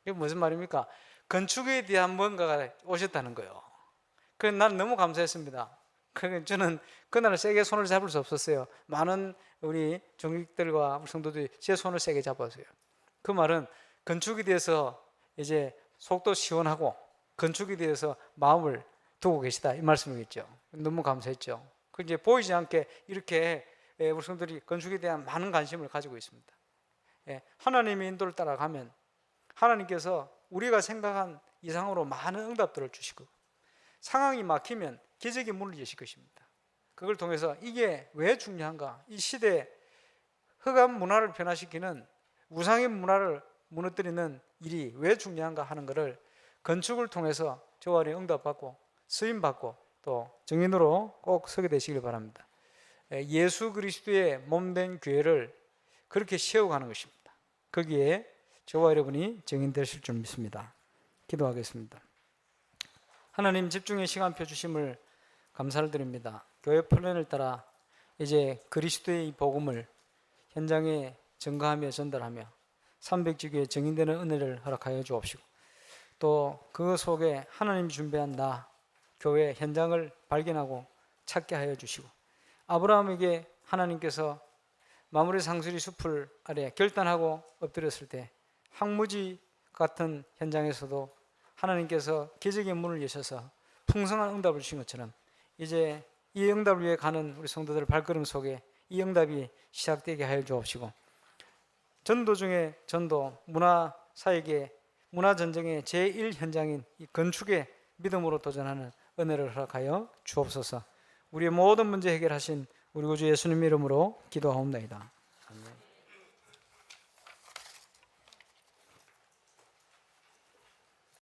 이게 무슨 말입니까? 건축에 대한 뭔가가 오셨다는 거예요. 그래서 난 너무 감사했습니다. 그래서 저는 그날 세게 손을 잡을 수 없었어요. 많은 우리 종직들과 우리 성도들이 제 손을 세게 잡았어요. 그 말은 건축에 대해서 이제 속도 시원하고 건축에 대해서 마음을 두고 계시다, 이 말씀이겠죠. 너무 감사했죠. 그 이제 보이지 않게 이렇게 우리 성도들이 건축에 대한 많은 관심을 가지고 있습니다. 하나님의 인도를 따라가면 하나님께서 우리가 생각한 이상으로 많은 응답들을 주시고, 상황이 막히면 기적의 문을 여실 것입니다. 그걸 통해서 이게 왜 중요한가, 이 시대에 흑암 문화를 변화시키는 우상의 문화를 무너뜨리는 일이 왜 중요한가 하는 것을 건축을 통해서 저와 응답받고 쓰임받고 또 증인으로 꼭 서게 되시길 바랍니다. 예수 그리스도의 몸된 교회를 그렇게 세워가는 것입니다. 거기에 저와 여러분이 증인되실 줄 믿습니다. 기도하겠습니다. 하나님, 집중의 시간표 주심을 감사를 드립니다. 교회 플랜을 따라 이제 그리스도의 이 복음을 현장에 증거하며 전달하며 300지교에 증인되는 은혜를 허락하여 주옵시고, 또 그 속에 하나님이 준비한 교회 현장을 발견하고 찾게 하여 주시고, 아브라함에게 하나님께서 마므레 상수리 숲을 아래 결단하고 엎드렸을 때 황무지 같은 현장에서도 하나님께서 기적의 문을 여셔서 풍성한 응답을 주신 것처럼, 이제 이 응답을 위해 가는 우리 성도들 발걸음 속에 이 응답이 시작되게 하여 주옵시고, 전도 중에 전도, 문화 사역의 문화 전쟁의 제1 현장인 이 건축의 믿음으로 도전하는 은혜를 허락하여 주옵소서. 우리의 모든 문제 해결하신 우리 구주 예수님 이름으로 기도하옵나이다.